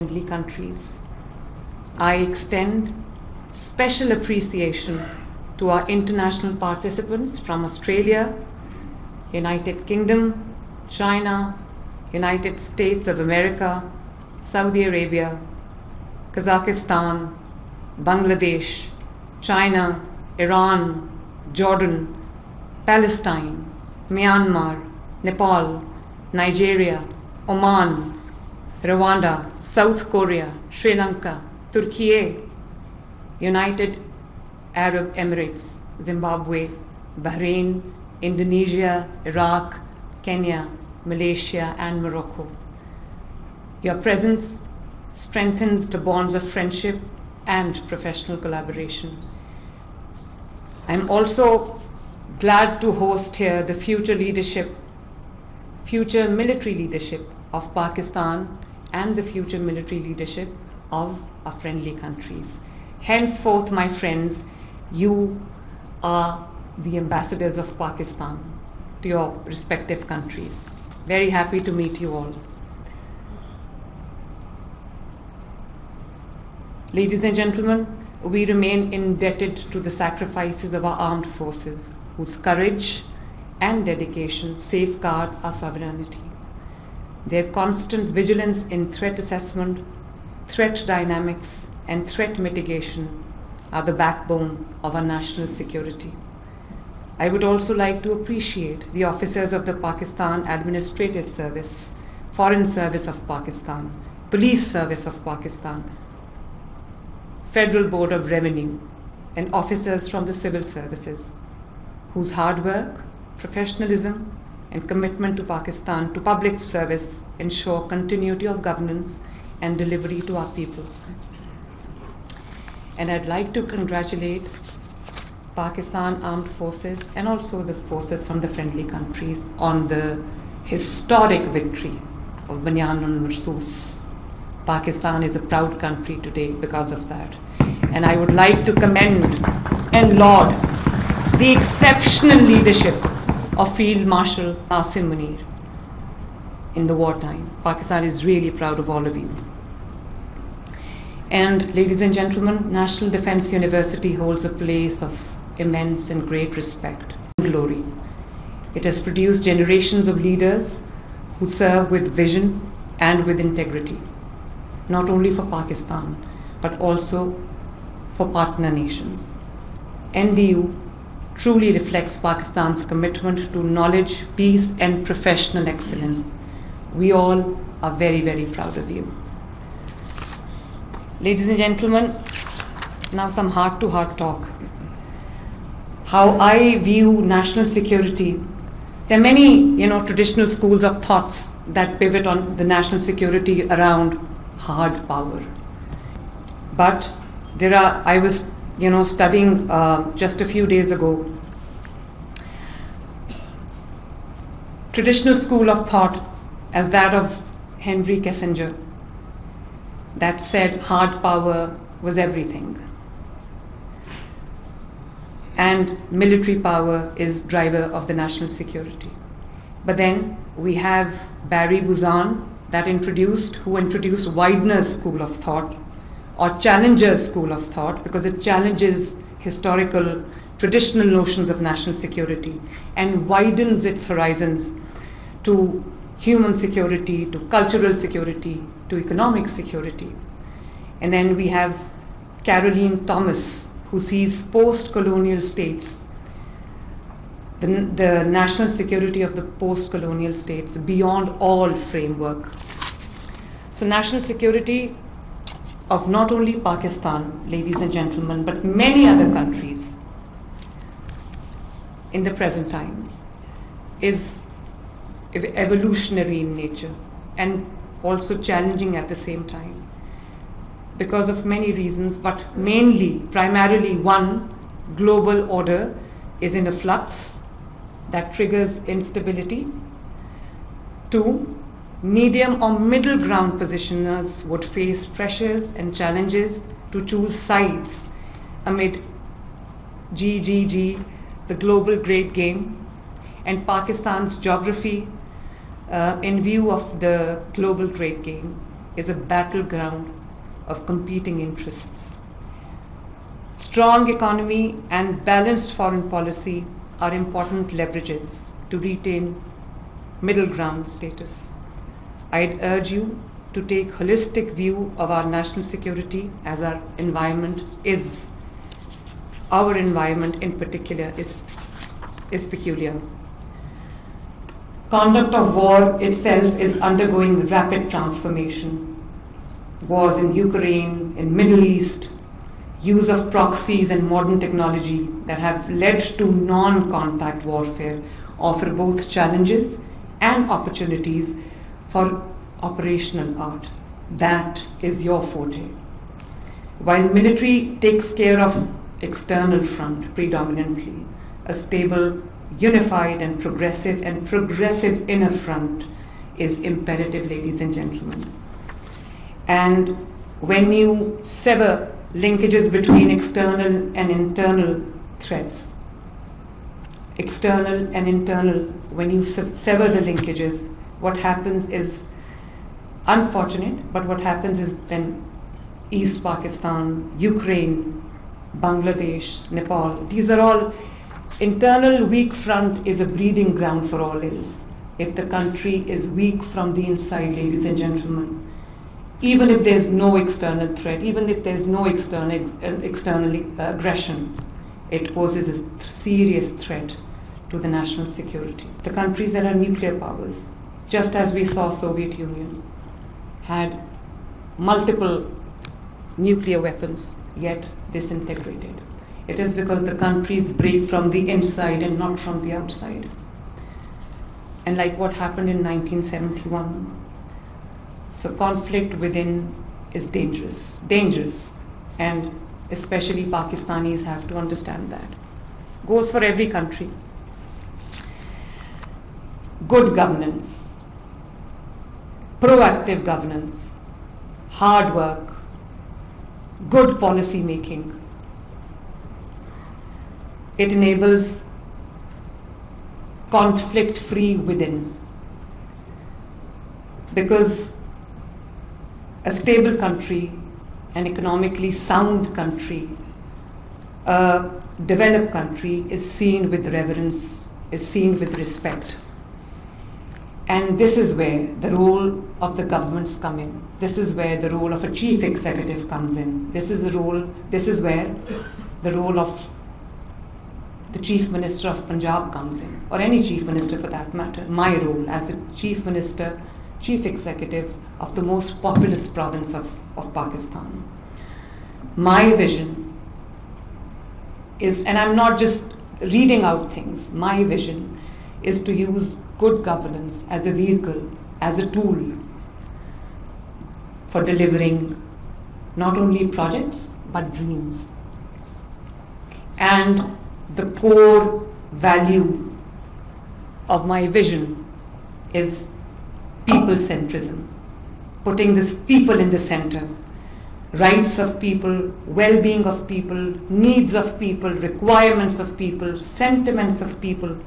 friendly countries. I extend special appreciation to our international participants from Australia, United Kingdom, China, United States of America, Saudi Arabia, Kazakhstan, Bangladesh, China, Iran, Jordan, Palestine, Myanmar, Nepal, Nigeria, Oman, Rwanda, South Korea, Sri Lanka, Turkey, United Arab Emirates, Zimbabwe, Bahrain, Indonesia, Iraq, Kenya, Malaysia, and Morocco. Your presence strengthens the bonds of friendship and professional collaboration. I'm also glad to host here the future military leadership of Pakistan and the future military leadership of our friendly countries. Henceforth, my friends, you are the ambassadors of Pakistan to your respective countries. Very happy to meet you all. Ladies and gentlemen, we remain indebted to the sacrifices of our armed forces, whose courage and dedication safeguard our sovereignty. Their constant vigilance in threat assessment, threat dynamics, and threat mitigation are the backbone of our national security. I would also like to appreciate the officers of the Pakistan Administrative Service, Foreign Service of Pakistan, Police Service of Pakistan, Federal Board of Revenue, and officers from the civil services, whose hard work, professionalism, and commitment to Pakistan, to public service, ensure continuity of governance and delivery to our people. And I'd like to congratulate Pakistan Armed Forces and also the forces from the friendly countries on the historic victory of Banyan Marsus. Pakistan is a proud country today because of that. And I would like to commend and laud the exceptional leadership of Field Marshal Asim Munir in the wartime. Pakistan is really proud of all of you. And ladies and gentlemen, National Defense University holds a place of immense and great respect and glory. It has produced generations of leaders who serve with vision and with integrity, not only for Pakistan, but also for partner nations. NDU truly reflects Pakistan's commitment to knowledge, peace, and professional excellence. We all are very, very proud of you. Ladies and gentlemen, now some heart-to-heart talk. How I view national security. There are many, traditional schools of thoughts that pivot on the national security around hard power. But I was studying just a few days ago, traditional school of thought as that of Henry Kissinger, that said hard power was everything. And military power is driver of the national security. But then we have Barry Buzan who introduced Widener's school of thought, or Challenger's school of thought, because it challenges historical, traditional notions of national security and widens its horizons to human security, to cultural security, to economic security. And then we have Caroline Thomas, who sees post-colonial states, the national security of the post-colonial states beyond all framework. So national security of not only Pakistan, ladies and gentlemen, but many other countries in the present times is evolutionary in nature and also challenging at the same time because of many reasons, but primarily one, global order is in a flux that triggers instability. Two, medium or middle ground positioners would face pressures and challenges to choose sides amid GGG, the global great game, and Pakistan's geography in view of the global great game is a battleground of competing interests. Strong economy and balanced foreign policy are important leverages to retain middle ground status. I'd urge you to take a holistic view of our national security, as our environment in particular is peculiar. Conduct of war itself is undergoing rapid transformation. Wars in Ukraine, in Middle East, use of proxies and modern technology that have led to non-contact warfare offer both challenges and opportunities for operational art. That is your forte. While military takes care of external front predominantly, a stable, unified and progressive inner front is imperative, ladies and gentlemen. And when you sever linkages between external and internal threats, when you sever the linkages, what happens is unfortunate, but what happens is then East Pakistan, Ukraine, Bangladesh, Nepal, these are all internal weak front is a breeding ground for all ills. If the country is weak from the inside, ladies and gentlemen, even if there's no external threat, even if there's no external aggression, it poses a serious threat to the national security. The countries that are nuclear powers, just as we saw Soviet Union, had multiple nuclear weapons, yet disintegrated. It is because the countries break from the inside and not from the outside. And like what happened in 1971. So conflict within is dangerous, and especially Pakistanis have to understand that. It goes for every country. Good governance, proactive governance, hard work, good policy making. It enables conflict-free within, because a stable country, an economically sound country, a developed country is seen with reverence, is seen with respect. And this is where the role of the governments come in. This is where the role of a chief executive comes in. This is where the role of the Chief Minister of Punjab comes in, or any Chief Minister for that matter. My role as the Chief Minister, Chief Executive of the most populous province of Pakistan. My vision is, and I'm not just reading out things, my vision is to use good governance as a vehicle, as a tool for delivering not only projects but dreams. And the core value of my vision is people-centrism, putting this people in the center. Rights of people, well-being of people, needs of people, requirements of people, sentiments of people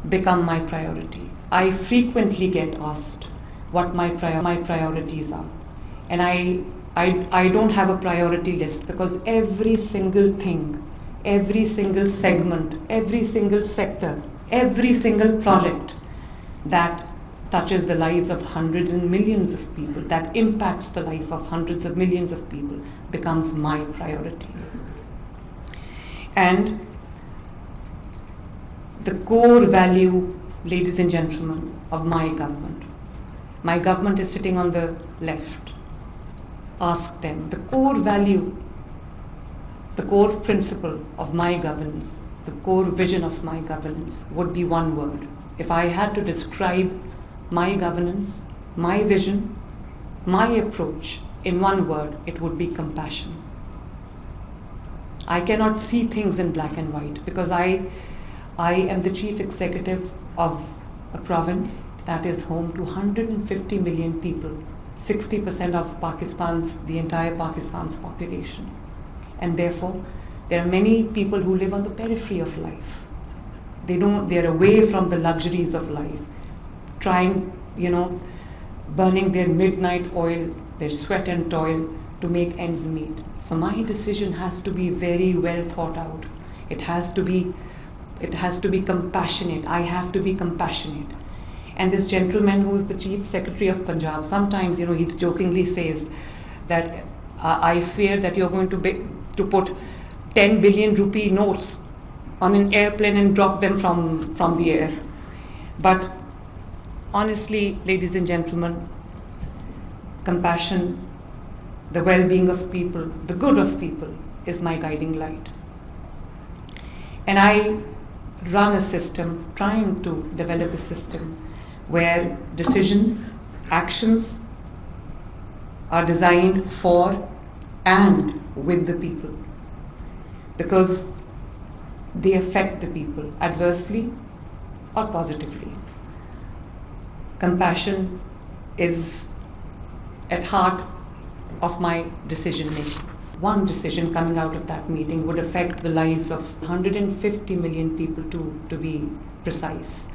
become my priority. I frequently get asked what my priorities are. And I don't have a priority list, because every single thing, every single segment, every single sector, every single project that touches the lives of hundreds and millions of people, that impacts the life of hundreds of millions of people, becomes my priority. And the core value, ladies and gentlemen, of my government is sitting on the left. Ask them. The core value, the core principle of my governance, the core vision of my governance would be one word. If I had to describe my governance, my vision, my approach in one word, it would be compassion. I cannot see things in black and white, because I am the chief executive of a province that is home to 150 million people, 60% of the entire Pakistan's population. And therefore, there are many people who live on the periphery of life. They're away from the luxuries of life, trying, burning their midnight oil, their sweat and toil to make ends meet. So my decision has to be very well thought out. It has to be compassionate. I have to be compassionate. And this gentleman who is the Chief Secretary of Punjab, sometimes, he jokingly says that I fear that you're going to put 10 billion rupee notes on an airplane and drop them from the air. But honestly, ladies and gentlemen, compassion, the well-being of people, the good of people is my guiding light. And I run a system, trying to develop a system where decisions, actions are designed for and with the people, because they affect the people adversely or positively. Compassion is at heart of my decision making. One decision coming out of that meeting would affect the lives of 150 million people to be precise.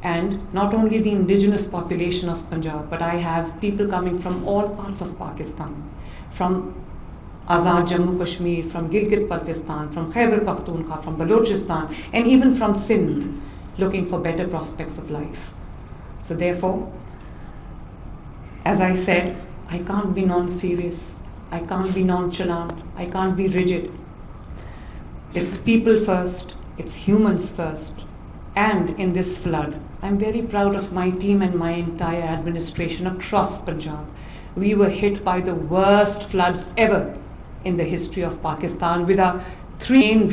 And not only the indigenous population of Punjab, but I have people coming from all parts of Pakistan, from Azad Jammu Kashmir, from Gilgit-Baltistan, from Khyber Pakhtunkhwa, from Balochistan, and even from Sindh, looking for better prospects of life. So therefore, as I said, I can't be non-serious, I can't be nonchalant, I can't be rigid. It's people first, it's humans first. And in this flood, I'm very proud of my team and my entire administration across Punjab. We were hit by the worst floods ever in the history of Pakistan with our three main